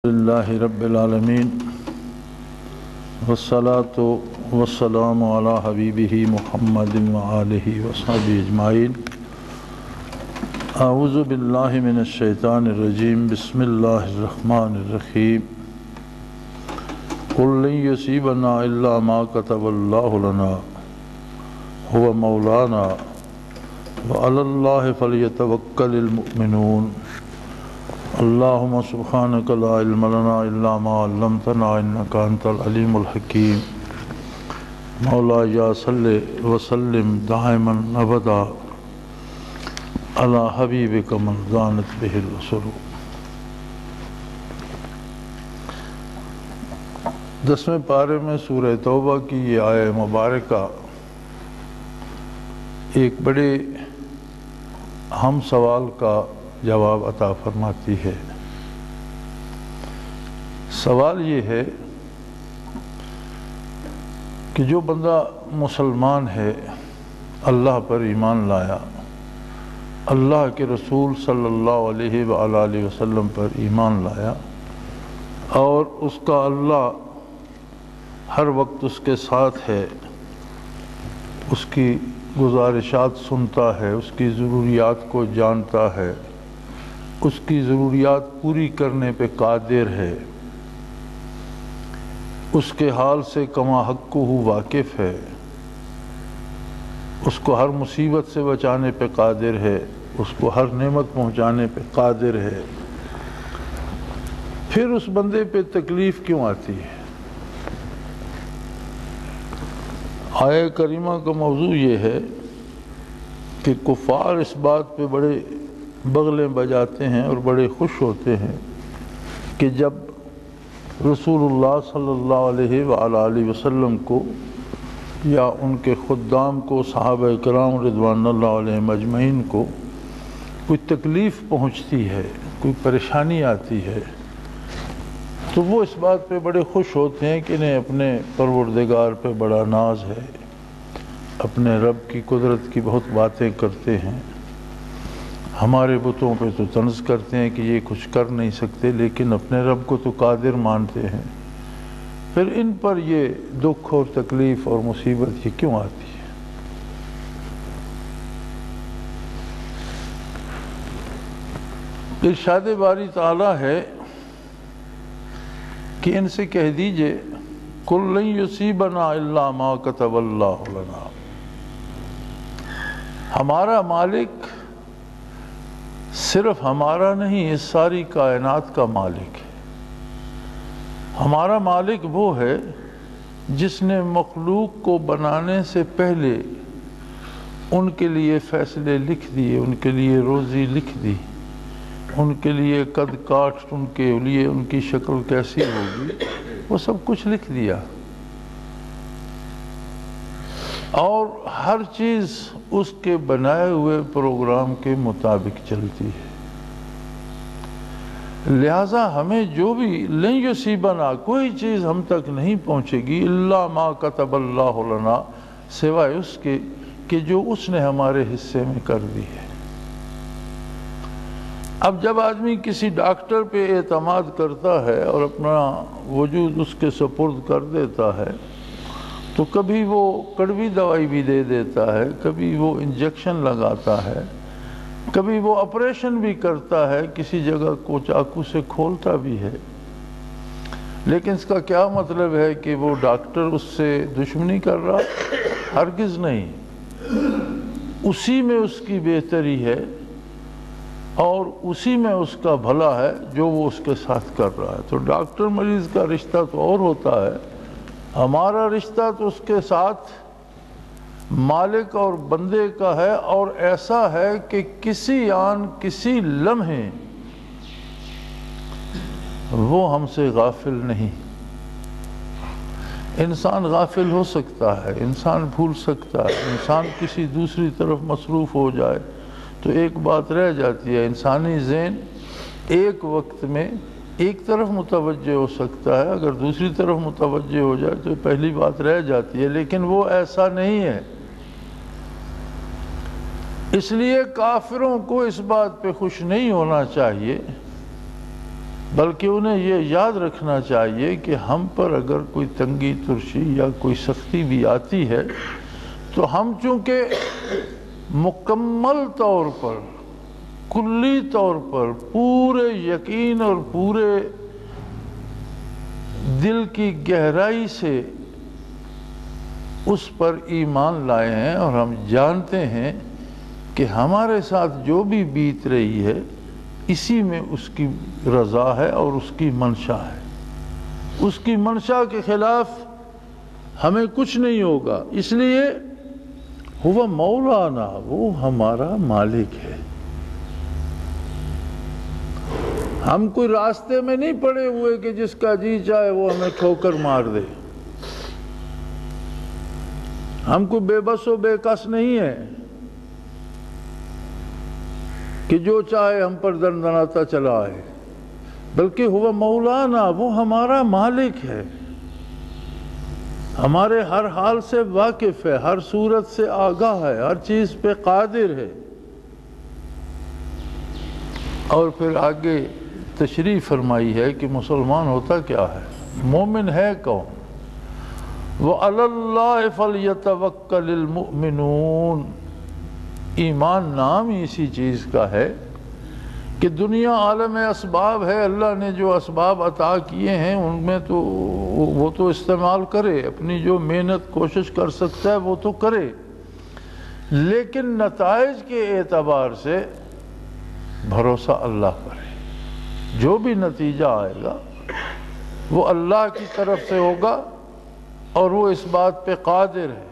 للہ رب العالمین والصلاة والسلام علی حبیبہ محمد وآلہ وصحبہ اجمعین۔ اعوذ باللہ من الشیطان الرجیم، بسم اللہ الرحمن الرحیم۔ قل لن یصیبنا الا ما کتب اللہ لنا هو مولانا وعلی اللہ فلیتوکل المؤمنون۔ اللہم سبحانک لا علم لنا الا ما علمتنا انک انت العلیم الحکیم۔ مولا یا صلی وسلم دائما ابدا علی حبیبک من زانت بہ الرسل۔ 10ویں پارے میں سورہ توبہ کی یہ آیہ مبارکہ ایک بڑے اہم سوال کا جواب عطا فرماتی ہے۔ سوال یہ ہے کہ جو بندہ مسلمان ہے، اللہ پر ایمان لایا، اللہ کے رسول صلی اللہ علیہ وآلہ وسلم پر ایمان لایا، اور اس کا اللہ ہر وقت اس کے ساتھ ہے، اس کی گزارشات سنتا ہے، اس کی ضروریات کو جانتا ہے، اس کی ضروریات پوری کرنے پہ قادر ہے، اس کے حال سے کما حقہ واقف ہے، اس کو ہر مصیبت سے بچانے پہ قادر ہے، اس کو ہر نعمت پہنچانے پہ قادر ہے، پھر اس بندے پہ تکلیف کیوں آتی ہے؟ آیہ کریمہ کا موضوع یہ ہے کہ کفار اس بات پہ بڑے بغلیں بجاتے ہیں اور بڑے خوش ہوتے ہیں کہ جب رسول اللہ صلی اللہ علیہ وآلہ وسلم کو یا ان کے خدام کو، صحابہ کرام رضوان اللہ علیہم اجمعین کو کوئی تکلیف پہنچتی ہے، کوئی پریشانی آتی ہے، تو وہ اس بات پہ بڑے خوش ہوتے ہیں کہ انہیں اپنے پروردگار پہ بڑا ناز ہے، اپنے رب کی قدرت کی بہت باتیں کرتے ہیں۔ ہمارے بتوں پہ تو طنز کرتے ہیں کہ یہ کچھ کر نہیں سکتے، لیکن اپنے رب کو تو قادر مانتے ہیں۔ پھر ان پر یہ دکھ اور تکلیف اور مصیبت یہ کیوں آتی ہے؟ ارشاد باری تعالیٰ ہے کہ ان سے کہہ دیجئے قُلْ لَن يُصِيبَنَا إِلَّا مَا كَتَبَ اللَّهُ لَنَا۔ ہمارا مالک صرف ہمارا نہیں، اس ساری کائنات کا مالک ہے۔ ہمارا مالک وہ ہے جس نے مخلوق کو بنانے سے پہلے ان کے لیے فیصلے لکھ دیے، ان کے لیے روزی لکھ دی، ان کے لیے قد کاٹ، ان کے لیے ان کی شکل کیسی ہوگی، وہ سب کچھ لکھ دیا، اور ہر چیز اس کے بنائے ہوئے پروگرام کے مطابق چلتی ہے۔ لہٰذا ہمیں جو بھی لن یصیبنا، کوئی چیز ہم تک نہیں پہنچے گی الا ما کتب اللہ لنا، سوائے اس کے کہ جو اس نے ہمارے حصے میں کر دی ہے۔ اب جب آدمی کسی ڈاکٹر پہ اعتماد کرتا ہے اور اپنا وجود اس کے سپرد کر دیتا ہے، تو کبھی وہ کڑوی دوائی بھی دے دیتا ہے، کبھی وہ انجیکشن لگاتا ہے، کبھی وہ آپریشن بھی کرتا ہے، کسی جگہ کو چاقو سے کھولتا بھی ہے، لیکن اس کا کیا مطلب ہے کہ وہ ڈاکٹر اس سے دشمنی کر رہا؟ ہرگز نہیں، اسی میں اس کی بہتری ہے اور اسی میں اس کا بھلا ہے جو وہ اس کے ساتھ کر رہا ہے۔ تو ڈاکٹر مریض کا رشتہ تو اور ہوتا ہے، ہمارا رشتہ تو اس کے ساتھ مالک اور بندے کا ہے، اور ایسا ہے کہ کسی آن کسی لمحے وہ ہم سے غافل نہیں۔ انسان غافل ہو سکتا ہے، انسان بھول سکتا ہے، انسان کسی دوسری طرف مصروف ہو جائے تو ایک بات رہ جاتی ہے۔ انسانی ذہن ایک وقت میں ایک طرف متوجہ ہو سکتا ہے، اگر دوسری طرف متوجہ ہو جائے تو پہلی بات رہ جاتی ہے، لیکن وہ ایسا نہیں ہے۔ اس لیے کافروں کو اس بات پہ خوش نہیں ہونا چاہیے بلکہ انہیں یہ یاد رکھنا چاہیے کہ ہم پر اگر کوئی تنگی ترشی یا کوئی سختی بھی آتی ہے تو ہم چونکہ مکمل طور پر، کلی طور پر، پورے یقین اور پورے دل کی گہرائی سے اس پر ایمان لائے ہیں، اور ہم جانتے ہیں کہ ہمارے ساتھ جو بھی بیت رہی ہے اسی میں اس کی رضا ہے اور اس کی منشا ہے۔ اس کی منشا کے خلاف ہمیں کچھ نہیں ہوگا، اس لیے ہوا مولانا، وہ ہمارا مالک ہے۔ ہم کوئی راستے میں نہیں پڑے ہوئے کہ جس کا جی چاہے وہ ہمیں ٹھوکر مار دے۔ ہم کوئی بے بس و بے کس نہیں ہے کہ جو چاہے ہم پر دندناتا چلا آئے، بلکہ ہوا مولانا، وہ ہمارا مالک ہے، ہمارے ہر حال سے واقف ہے، ہر صورت سے آگاہ ہے، ہر چیز پہ قادر ہے۔ اور پھر آگے تشریح فرمائی ہے کہ مسلمان ہوتا کیا ہے، مومن ہے کون؟ وَعَلَى اللَّهِ فَلْيَتَوَكَّلِ الْمُؤْمِنُونَ۔ ایمان نام ہی اسی چیز کا ہے کہ دنیا عالم اسباب ہے، اللہ نے جو اسباب عطا کیے ہیں ان میں تو وہ تو استعمال کرے، اپنی جو محنت کوشش کر سکتا ہے وہ تو کرے، لیکن نتائج کے اعتبار سے بھروسہ اللہ پر ہے۔ جو بھی نتیجہ آئے گا وہ اللہ کی طرف سے ہوگا اور وہ اس بات پہ قادر ہے۔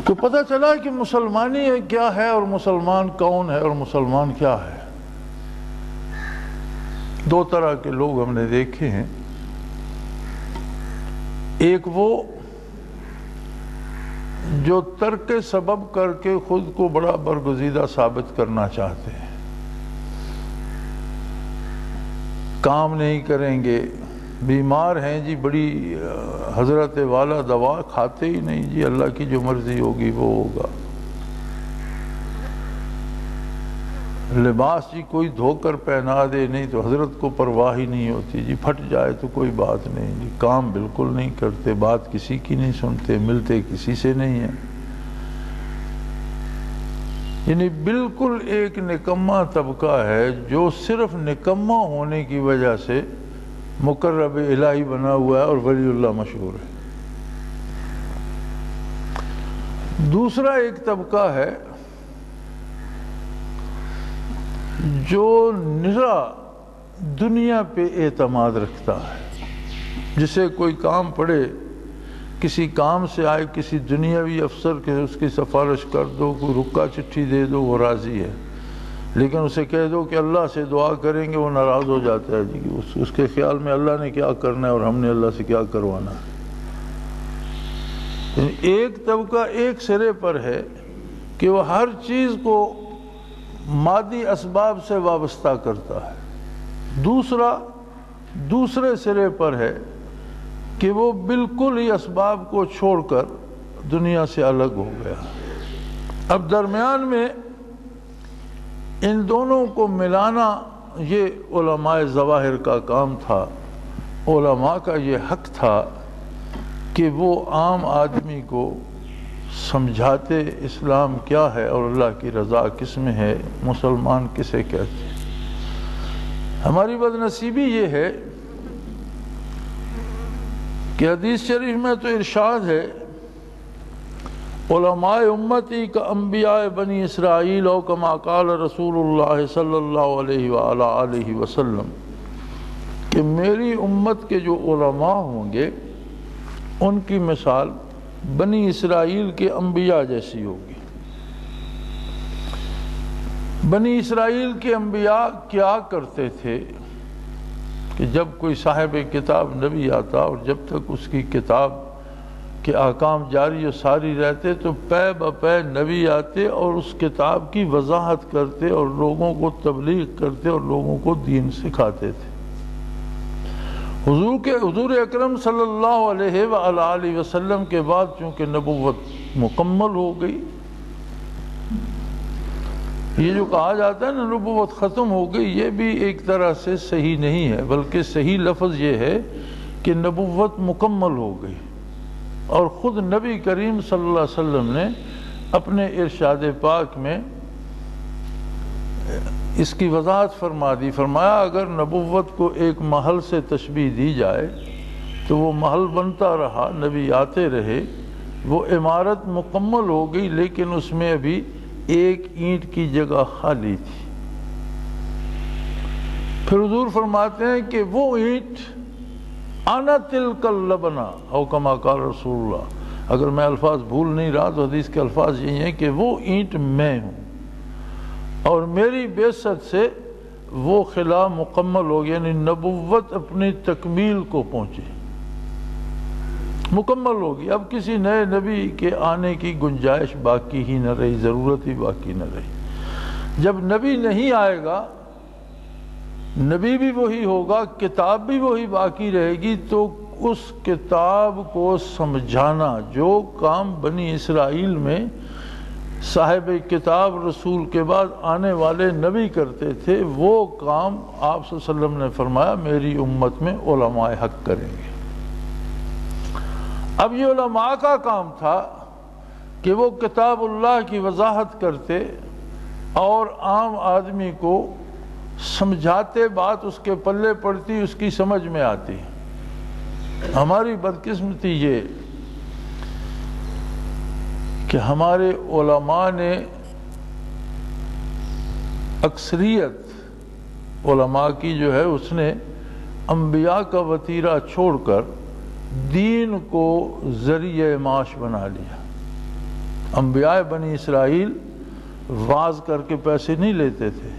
تو پتہ چلا کہ مسلمانی کیا ہے اور مسلمان کون ہے اور مسلمان کیا ہے۔ دو طرح کے لوگ ہم نے دیکھے ہیں، ایک وہ جو ترک سبب کر کے خود کو بڑا برگزیدہ ثابت کرنا چاہتے ہیں، کام نہیں کریں گے، بیمار ہیں جی، بڑی حضرت والا دوا کھاتے ہی نہیں جی، اللہ کی جو مرضی ہوگی وہ ہوگا۔ لباس جی کوئی دھو کر پہنا دے، نہیں تو حضرت کو پرواہ ہی نہیں ہوتی جی، پھٹ جائے تو کوئی بات نہیں جی، کام بالکل نہیں کرتے، بات کسی کی نہیں سنتے، ملتے کسی سے نہیں ہیں۔ یعنی بالکل ایک نکمہ طبقہ ہے جو صرف نکمہ ہونے کی وجہ سے مقرب الہی بنا ہوا ہے اور ولی اللہ مشہور ہے۔ دوسرا ایک طبقہ ہے جو نرا دنیا پہ اعتماد رکھتا ہے، جسے کوئی کام پڑے، کسی کام سے آئے، کسی دنیاوی افسر کے اس کی سفارش کر دو، کوئی رکا چٹھی دے دو، وہ راضی ہے، لیکن اسے کہہ دو کہ اللہ سے دعا کریں گے، وہ ناراض ہو جاتا ہے جی، اس کے خیال میں اللہ نے کیا کرنا ہے اور ہم نے اللہ سے کیا کروانا ہے۔ ایک طبقہ ایک سرے پر ہے کہ وہ ہر چیز کو مادی اسباب سے وابستہ کرتا ہے، دوسرے سرے پر ہے کہ وہ بالکل ہی اسباب کو چھوڑ کر دنیا سے الگ ہو گیا۔ اب درمیان میں ان دونوں کو ملانا یہ علماء ظواہر کا کام تھا، علماء کا یہ حق تھا کہ وہ عام آدمی کو سمجھاتے اسلام کیا ہے اور اللہ کی رضا کس میں ہے، مسلمان کسے کہتے ہیں۔ ہماری بدنصیبی یہ ہے کہ حدیث شریف میں تو ارشاد ہے، علماء امتی کا انبیاء بنی اسرائیل او کما قال رسول اللہ صلی اللہ علیہ وآلہ وسلم، کہ میری امت کے جو علماء ہوں گے ان کی مثال بنی اسرائیل کے انبیاء جیسی ہوگی۔ بنی اسرائیل کے انبیاء کیا کرتے تھے کہ جب کوئی صاحب کتاب نبی آتا اور جب تک اس کی کتاب کے احکام جاری و ساری رہتے تو پے بپے نبی آتے اور اس کتاب کی وضاحت کرتے اور لوگوں کو تبلیغ کرتے اور لوگوں کو دین سکھاتے تھے۔ حضور اکرم صلی اللہ علیہ وآلہ وسلم کے بعد چونکہ نبوت مکمل ہو گئی یہ جو کہا جاتا ہے نا نبوت ختم ہو گئی، یہ بھی ایک طرح سے صحیح نہیں ہے، بلکہ صحیح لفظ یہ ہے کہ نبوت مکمل ہو گئی۔ اور خود نبی کریم صلی اللہ علیہ وسلم نے اپنے ارشاد پاک میں اس کی وضاحت فرما دی، فرمایا اگر نبوت کو ایک محل سے تشبیہ دی جائے تو وہ محل بنتا رہا، نبی آتے رہے، وہ عمارت مکمل ہو گئی لیکن اس میں ابھی ایک اینٹ کی جگہ خالی تھی۔ پھر حضور فرماتے ہیں کہ وہ اینٹ انا تلک اللبنہ او کما قال رسول اللہ، اگر میں الفاظ بھول نہیں رہا تو حدیث کے الفاظ یہی ہیں کہ وہ اینٹ میں ہوں، اور میری بعثت سے وہ خلا مکمل ہو گیا، یعنی نبوت اپنی تکمیل کو پہنچی، مکمل ہوگی۔ اب کسی نئے نبی کے آنے کی گنجائش باقی ہی نہ رہی، ضرورت ہی باقی نہ رہی۔ جب نبی نہیں آئے گا، نبی بھی وہی ہوگا، کتاب بھی وہی باقی رہے گی، تو اس کتاب کو سمجھانا جو کام بنی اسرائیل میں صاحب کتاب رسول کے بعد آنے والے نبی کرتے تھے، وہ کام آپ صلی اللہ علیہ وسلم نے فرمایا میری امت میں علماء حق کریں گے۔ اب یہ علماء کا کام تھا کہ وہ کتاب اللہ کی وضاحت کرتے اور عام آدمی کو سمجھاتے، بات اس کے پلے پڑتی، اس کی سمجھ میں آتی۔ ہماری بدقسمتی یہ کہ ہمارے علماء نے اکثریت علماء کی جو ہے اس نے انبیاء کا وتیرہ چھوڑ کر دین کو ذریعہ معاش بنا لیا۔ انبیاء بنی اسرائیل وعظ کر کے پیسے نہیں لیتے تھے،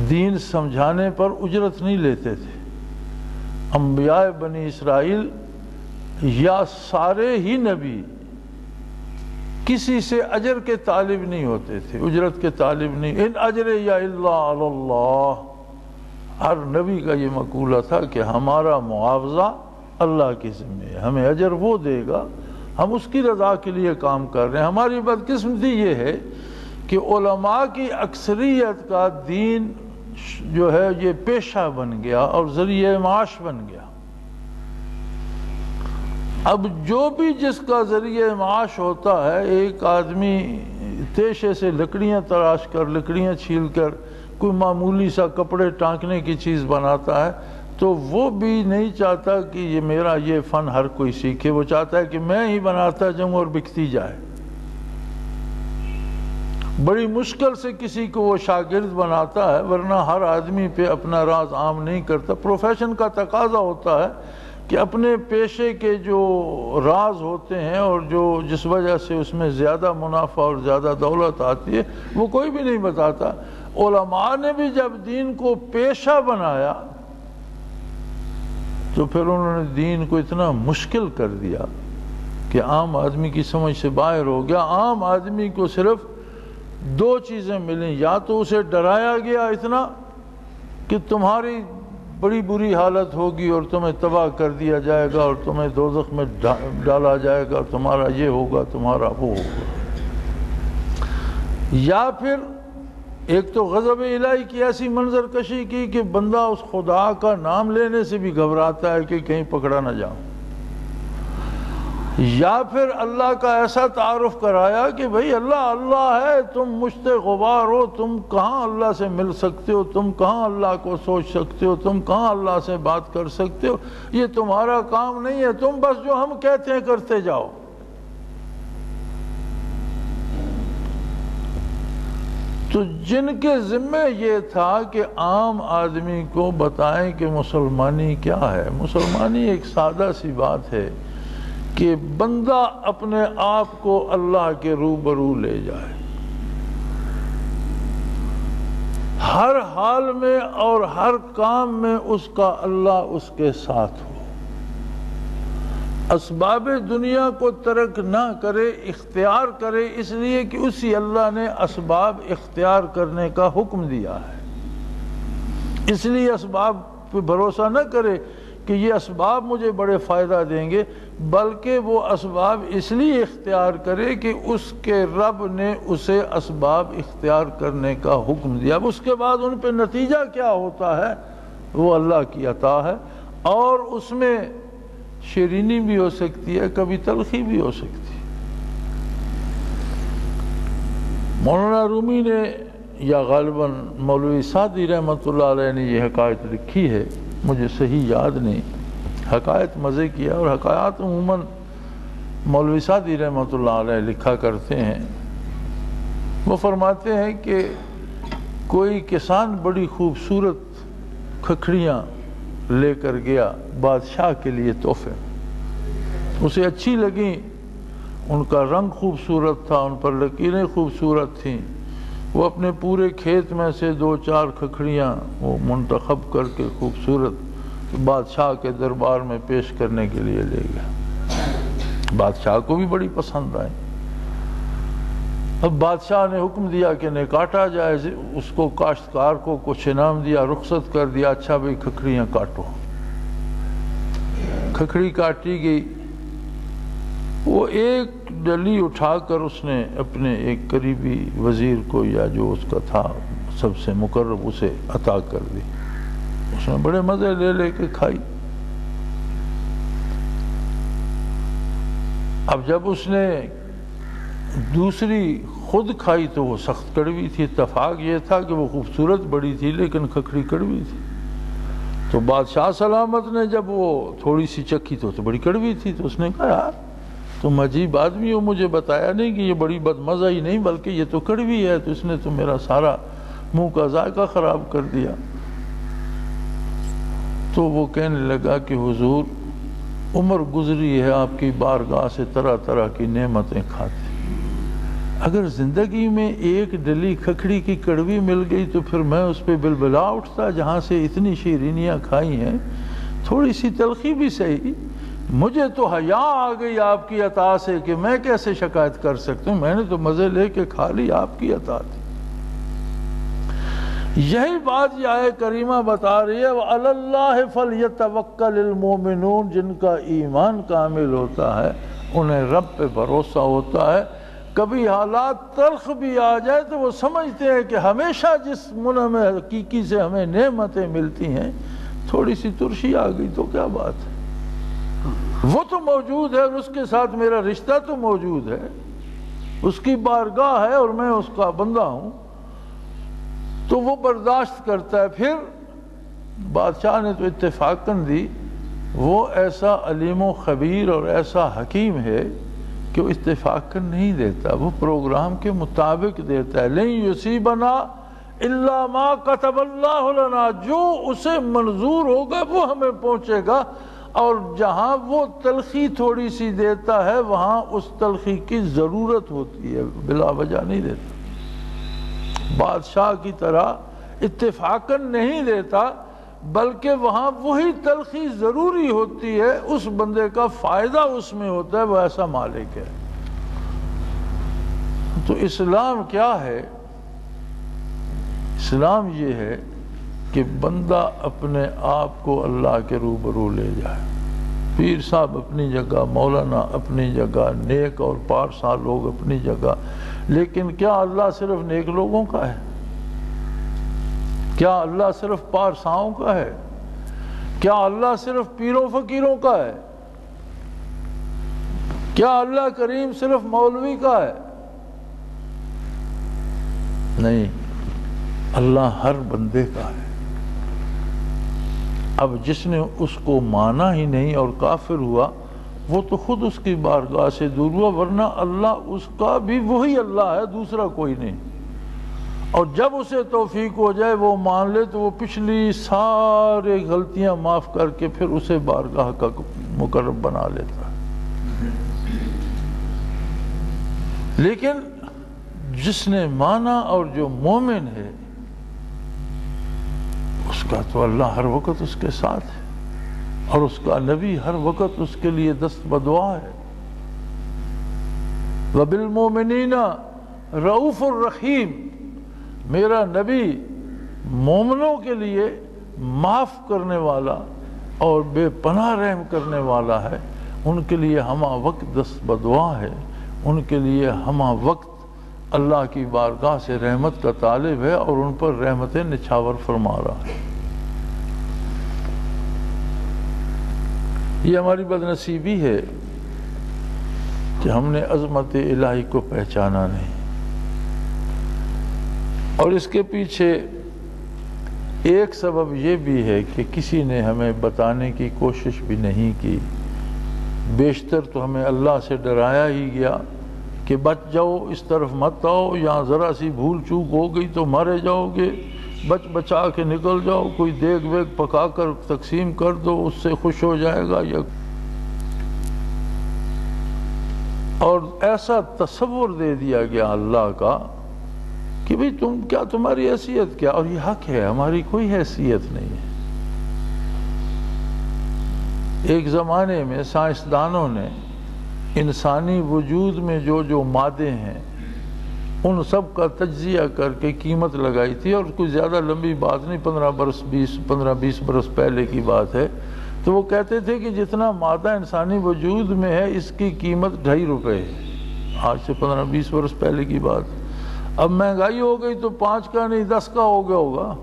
دین سمجھانے پر اجرت نہیں لیتے تھے۔ انبیاء بنی اسرائیل یا سارے ہی نبی کسی سے اجر کے طالب نہیں ہوتے تھے، اجرت کے طالب نہیں۔ ان اجر یا الا علی اللہ، ہر نبی کا یہ مقولہ تھا کہ ہمارا معاوضہ اللہ کے ذمہ ہے، ہمیں اجر وہ دے گا، ہم اس کی رضا کے لیے کام کر رہے ہیں۔ ہماری بدقسمتی یہ ہے کہ علماء کی اکثریت کا دین جو ہے یہ پیشہ بن گیا اور ذریعہ معاش بن گیا۔ اب جو بھی جس کا ذریعہ معاش ہوتا ہے، ایک آدمی تیشے سے لکڑیاں تراش کر، لکڑیاں چھیل کر کوئی معمولی سا کپڑے ٹانکنے کی چیز بناتا ہے، تو وہ بھی نہیں چاہتا کہ یہ میرا یہ فن ہر کوئی سیکھے، وہ چاہتا ہے کہ میں ہی بناتا جاؤں اور بکتی جائے۔ بڑی مشکل سے کسی کو وہ شاگرد بناتا ہے، ورنہ ہر آدمی پہ اپنا راز عام نہیں کرتا۔ پروفیشن کا تقاضا ہوتا ہے کہ اپنے پیشے کے جو راز ہوتے ہیں اور جو جس وجہ سے اس میں زیادہ منافع اور زیادہ دولت آتی ہے وہ کوئی بھی نہیں بتاتا۔ علماء نے بھی جب دین کو پیشہ بنایا تو پھر انہوں نے دین کو اتنا مشکل کر دیا کہ عام آدمی کی سمجھ سے باہر ہو گیا۔ عام آدمی کو صرف دو چیزیں ملیں، یا تو اسے ڈرایا گیا اتنا کہ تمہاری بڑی بری حالت ہوگی اور تمہیں تباہ کر دیا جائے گا اور تمہیں دوزخ میں ڈالا جائے گا، تمہارا یہ ہوگا، تمہارا وہ ہوگا، یا پھر ایک تو غضب الہی کی ایسی منظر کشی کی کہ بندہ اس خدا کا نام لینے سے بھی گھبراتا ہے کہ کہیں پکڑا نہ جاؤں، یا پھر اللہ کا ایسا تعارف کرایا کہ بھئی اللہ اللہ ہے، تم مشت غبار ہو، تم کہاں اللہ سے مل سکتے ہو، تم کہاں اللہ کو سوچ سکتے ہو، تم کہاں اللہ سے بات کر سکتے ہو، یہ تمہارا کام نہیں ہے، تم بس جو ہم کہتے ہیں کرتے جاؤ۔ تو جن کے ذمہ یہ تھا کہ عام آدمی کو بتائیں کہ مسلمانی کیا ہے۔ مسلمانی ایک سادہ سی بات ہے کہ بندہ اپنے آپ کو اللہ کے روبرو لے جائے، ہر حال میں اور ہر کام میں اس کا اللہ اس کے ساتھ ہو، اسباب دنیا کو ترک نہ کرے، اختیار کرے، اس لیے کہ اسی اللہ نے اسباب اختیار کرنے کا حکم دیا ہے۔ اس لیے اسباب پہ بھروسہ نہ کرے کہ یہ اسباب مجھے بڑے فائدہ دیں گے، بلکہ وہ اسباب اس لیے اختیار کرے کہ اس کے رب نے اسے اسباب اختیار کرنے کا حکم دیا. اب اس کے بعد ان پہ نتیجہ کیا ہوتا ہے وہ اللہ کی عطا ہے، اور اس میں شیرینی بھی ہو سکتی ہے، کبھی تلخی بھی ہو سکتی ہے. مولانا رومی نے یا غالباً مولوی سعدی رحمۃ اللہ علیہ نے یہ حکایت لکھی ہے، مجھے صحیح یاد نہیں، حکایت مزے کیا، اور حکایات عموماً مولوی سعدی رحمۃ اللہ علیہ لکھا کرتے ہیں. وہ فرماتے ہیں کہ کوئی کسان بڑی خوبصورت کھکھڑیاں لے کر گیا بادشاہ کے لیے تحفے، اسے اچھی لگیں، ان کا رنگ خوبصورت تھا، ان پر لکیریں خوبصورت تھیں. وہ اپنے پورے کھیت میں سے 2-4 کھکھڑیاں وہ منتخب کر کے خوبصورت بادشاہ کے دربار میں پیش کرنے کے لیے لے گیا. بادشاہ کو بھی بڑی پسند آئی. اب بادشاہ نے حکم دیا کہ انہیں کاٹا جائے. اس کو کاشتکار کو کچھ انعام دیا، رخصت کر دیا، اچھا بھئی کھکھڑیاں کاٹو. کھکھڑی کاٹی گئی. وہ ایک ڈلی اٹھا کر اس نے اپنے ایک قریبی وزیر کو یا جو اس کا تھا سب سے مقرب اسے عطا کر دی. اس نے بڑے مزے لے لے کے کھائی. اب جب اس نے دوسری خود کھائی تو وہ سخت کڑوی تھی. اتفاق یہ تھا کہ وہ خوبصورت بڑی تھی لیکن کھکھڑی کڑوی تھی. تو بادشاہ سلامت نے جب وہ تھوڑی سی چکھی تو بڑی کڑوی تھی. تو اس نے کہا یار تم عجیب آدمی ہو، مجھے بتایا نہیں کہ یہ بڑی بدمزہ ہی نہیں بلکہ یہ تو کڑوی ہے. تو اس نے تو میرا سارا منہ کا ذائقہ خراب کر دیا. تو وہ کہنے لگا کہ حضور عمر گزری ہے آپ کی بارگاہ سے طرح طرح کی نعمتیں کھاتے، اگر زندگی میں ایک ڈلی کھکھڑی کی کڑوی مل گئی تو پھر میں اس پہ بلبلا اٹھتا. جہاں سے اتنی شیرینیاں کھائی ہیں تھوڑی سی تلخی بھی صحیح. مجھے تو حیا آ گئی آپ کی عطا سے کہ میں کیسے شکایت کر سکتا ہوں. میں نے تو مزے لے کے کھا لی، آپ کی عطا تھی. یہی بات یہ آیت کریمہ بتا رہی ہے وَعَلَى اللَّهِ فَلْيَتَوَكَّلِ الْمُؤْمِنُونَ. جن کا ایمان کامل ہوتا ہے انہیں رب پہ بھروسہ ہوتا ہے. کبھی حالات تلخ بھی آ جائے تو وہ سمجھتے ہیں کہ ہمیشہ جس منعم حقیقی سے ہمیں نعمتیں ملتی ہیں تھوڑی سی ترشی آ گئی تو کیا بات ہے، وہ تو موجود ہے اور اس کے ساتھ میرا رشتہ تو موجود ہے، اس کی بارگاہ ہے اور میں اس کا بندہ ہوں. تو وہ برداشت کرتا ہے. پھر بادشاہ نے تو اتفاقاً دی. وہ ایسا علیم و خبیر اور ایسا حکیم ہے کہ وہ اتفاقاً نہیں دیتا، وہ پروگرام کے مطابق دیتا ہے. لَن يُصِيبَنَا إِلَّا مَا كَتَبَ اللَّهُ لَنَا. جو اسے منظور ہوگا وہ ہمیں پہنچے گا. اور جہاں وہ تلخی تھوڑی سی دیتا ہے وہاں اس تلخی کی ضرورت ہوتی ہے، بلا وجہ نہیں دیتا. بادشاہ کی طرح اتفاقاً نہیں دیتا بلکہ وہاں وہی تلخی ضروری ہوتی ہے، اس بندے کا فائدہ اس میں ہوتا ہے، وہ ایسا مالک ہے. تو اسلام کیا ہے؟ اسلام یہ ہے کہ بندہ اپنے آپ کو اللہ کے روبرو لے جائے. پیر صاحب اپنی جگہ، مولانا اپنی جگہ، نیک اور پارسا لوگ اپنی جگہ. لیکن کیا اللہ صرف نیک لوگوں کا ہے؟ کیا اللہ صرف پارساؤں کا ہے؟ کیا اللہ صرف پیروں فقیروں کا ہے؟ کیا اللہ کریم صرف مولوی کا ہے؟ نہیں، اللہ ہر بندے کا ہے. اب جس نے اس کو مانا ہی نہیں اور کافر ہوا وہ تو خود اس کی بارگاہ سے دور ہوا، ورنہ اللہ اس کا بھی وہی اللہ ہے، دوسرا کوئی نہیں. اور جب اسے توفیق ہو جائے وہ مان لے تو وہ پچھلی سارے غلطیاں معاف کر کے پھر اسے بارگاہ کا مقرب بنا لیتا ہے. لیکن جس نے مانا اور جو مومن ہے اس کا تو اللہ ہر وقت اس کے ساتھ ہے اور اس کا نبی ہر وقت اس کے لیے دست بدعا ہے. وَبِالْمُؤْمِنِينَ رؤوف الرحیم. میرا نبی مومنوں کے لیے معاف کرنے والا اور بے پناہ رحم کرنے والا ہے. ان کے لیے ہمہ وقت دست بدعا ہے، ان کے لیے ہمہ وقت اللہ کی بارگاہ سے رحمت کا طالب ہے اور ان پر رحمتیں نچھاور فرما رہا ہے۔ یہ ہماری بدنصیبی ہے کہ ہم نے عظمت الہی کو پہچانا نہیں، اور اس کے پیچھے ایک سبب یہ بھی ہے کہ کسی نے ہمیں بتانے کی کوشش بھی نہیں کی۔ بیشتر تو ہمیں اللہ سے ڈرایا ہی گیا کہ بچ جاؤ، اس طرف مت آؤ، یہاں ذرا سی بھول چوک ہو گئی تو مارے جاؤ گے، بچا کے نکل جاؤ، کوئی دیگ ویگ پکا کر تقسیم کر دو، اس سے خوش ہو جائے گا۔ اور ایسا تصور دے دیا گیا اللہ کا کہ بھئی تمہاری حیثیت کیا، اور یہ حق ہے، ہماری کوئی حیثیت نہیں ہے۔ ایک زمانے میں سائنسدانوں نے انسانی وجود میں جو مادے ہیں ان سب کا تجزیہ کر کے قیمت لگائی تھی، اور کوئی زیادہ لمبی بات نہیں، 15-20 برس پہلے کی بات ہے۔ تو وہ کہتے تھے کہ جتنا مادہ انسانی وجود میں ہے اس کی قیمت $2.5 ہے۔ آج سے 15-20 برس پہلے کی بات۔ اب مہنگائی ہو گئی تو 5 کا نہیں 10 کا ہو گیا ہوگا۔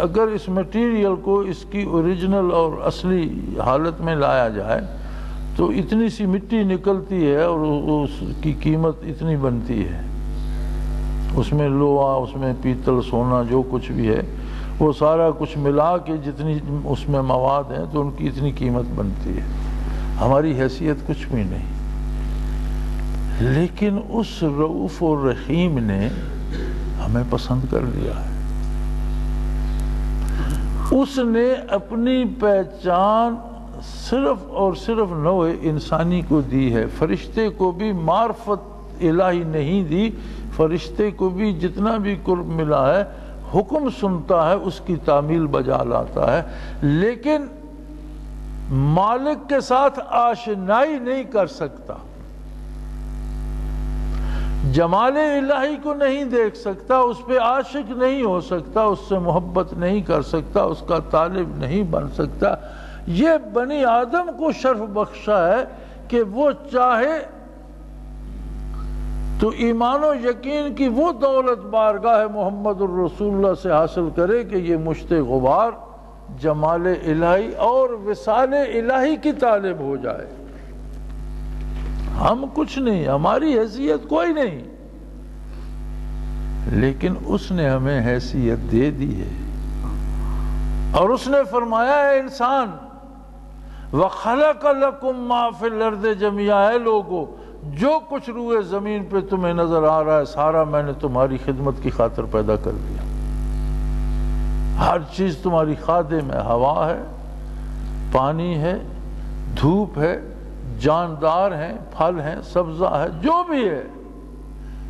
اگر اس میٹیریل کو اس کی اوریجنل اور اصلی حالت میں لایا جائے تو اتنی سی مٹی نکلتی ہے اور اس کی قیمت اتنی بنتی ہے۔ اس میں لوہا، اس میں پیتل، سونا، جو کچھ بھی ہے وہ سارا کچھ ملا کے جتنی اس میں مواد ہیں تو ان کی اتنی قیمت بنتی ہے۔ ہماری حیثیت کچھ بھی نہیں، لیکن اس رؤوف الرحیم نے ہمیں پسند کر لیا ہے۔ اس نے اپنی پہچان صرف اور صرف نوع انسانی کو دی ہے۔ فرشتے کو بھی معرفت الہی نہیں دی، فرشتے کو بھی جتنا بھی قرب ملا ہے حکم سنتا ہے، اس کی تعمیل بجا لاتا ہے، لیکن مالک کے ساتھ آشنائی نہیں کر سکتا، جمال الہی کو نہیں دیکھ سکتا، اس پہ عاشق نہیں ہو سکتا، اس سے محبت نہیں کر سکتا، اس کا طالب نہیں بن سکتا۔ یہ بنی آدم کو شرف بخشا ہے کہ وہ چاہے تو ایمان و یقین کی وہ دولت بارگاہ محمد الرسول اللہ سے حاصل کرے کہ یہ مشت غبار جمال الہی اور وصال الہی کی طالب ہو جائے۔ ہم کچھ نہیں، ہماری حیثیت کوئی نہیں، لیکن اس نے ہمیں حیثیت دے دی ہے، اور اس نے فرمایا ہے انسان وَخَلَقَ لَكُم مَّا فِي الْأَرْضِ جَمِيعًا، اے لوگو جو کچھ روئے زمین پہ تمہیں نظر آ رہا ہے سارا میں نے تمہاری خدمت کی خاطر پیدا کر دیا۔ ہر چیز تمہاری خادم ہے، ہوا ہے، پانی ہے، دھوپ ہے، جاندار ہیں، پھل ہیں، سبزہ ہے، جو بھی ہے۔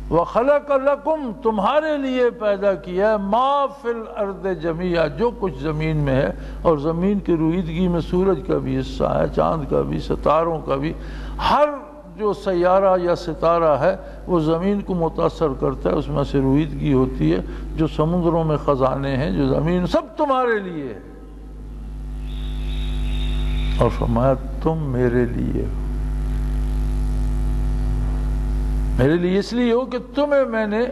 وَخَلَقَ لَكُم تمہارے لیے پیدا کیا ہے مَا فِي الْأَرْضِ جَمِيعًا جو کچھ زمین میں ہے، اور زمین کی رویدگی میں سورج کا بھی حصہ ہے، چاند کا بھی، ستاروں کا بھی، ہر جو سیارہ یا ستارہ ہے وہ زمین کو متاثر کرتا ہے، اس میں سے رویدگی ہوتی ہے، جو سمندروں میں خزانے ہیں، جو زمین، سب تمہارے لیے ہے۔ اور فرمایا تم میرے لیے ہو، میرے لیے اس لیے ہو کہ تمہیں میں نے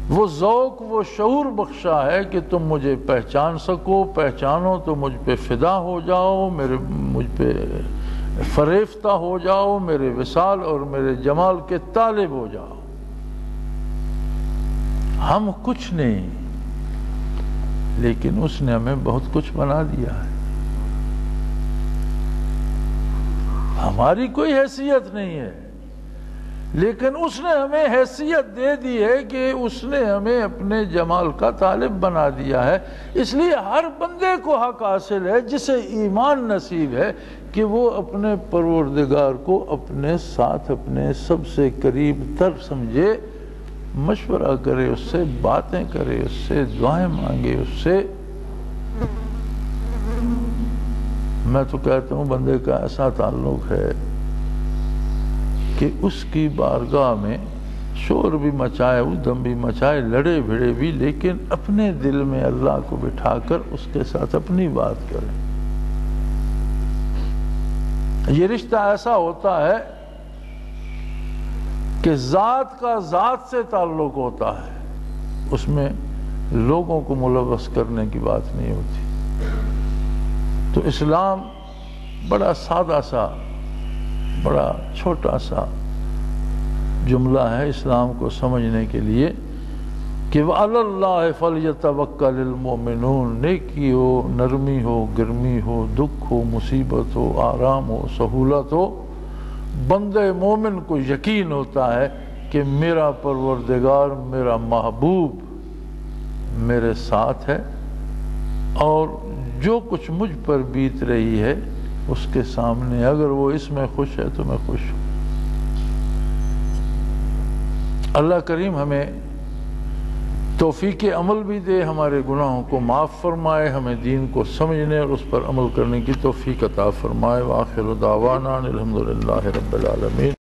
وہ ذوق، وہ شعور بخشا ہے کہ تم مجھے پہچان سکو، پہچانو تو مجھ پہ فدا ہو جاؤ، مجھ پہ فریفتہ ہو جاؤ، میرے وصال اور میرے جمال کے طالب ہو جاؤ۔ ہم کچھ نہیں، لیکن اس نے ہمیں بہت کچھ بنا دیا ہے۔ ہماری کوئی حیثیت نہیں ہے، لیکن اس نے ہمیں حیثیت دے دی ہے کہ اس نے ہمیں اپنے جمال کا طالب بنا دیا ہے۔ اس لیے ہر بندے کو حق حاصل ہے جسے ایمان نصیب ہے کہ وہ اپنے پروردگار کو اپنے ساتھ، اپنے سب سے قریب تر سمجھے، مشورہ کرے، اس سے باتیں کرے، اس سے دعائیں مانگے، اس سے۔ میں تو کہتا ہوں بندے کا ایسا تعلق ہے کہ اس کی بارگاہ میں شور بھی مچائے، ادھم بھی مچائے، لڑے بھڑے بھی، لیکن اپنے دل میں اللہ کو بٹھا کر اس کے ساتھ اپنی بات کرے۔ یہ رشتہ ایسا ہوتا ہے کہ ذات کا ذات سے تعلق ہوتا ہے، اس میں لوگوں کو ملوث کرنے کی بات نہیں ہوتی۔ تو اسلام بڑا سادہ سا، بڑا چھوٹا سا جملہ ہے اسلام کو سمجھنے کے لیے کہ وَعَلَى اللَّهِ فَلْيَتَوَكَّلِ الْمُؤْمِنُونَ۔ نیکی ہو، نرمی ہو، گرمی ہو، دکھ ہو، مصیبت ہو، آرام ہو، سہولت ہو، بندے مومن کو یقین ہوتا ہے کہ میرا پروردگار، میرا محبوب میرے ساتھ ہے، اور جو کچھ مجھ پر بیت رہی ہے اس کے سامنے اگر وہ اس میں خوش ہے تو میں خوش ہوں۔ اللہ کریم ہمیں توفیق عمل بھی دے، ہمارے گناہوں کو معاف فرمائے، ہمیں دین کو سمجھنے اور اس پر عمل کرنے کی توفیق عطا فرمائے۔ وآخر دعوانا الحمدللہ رب العالمین۔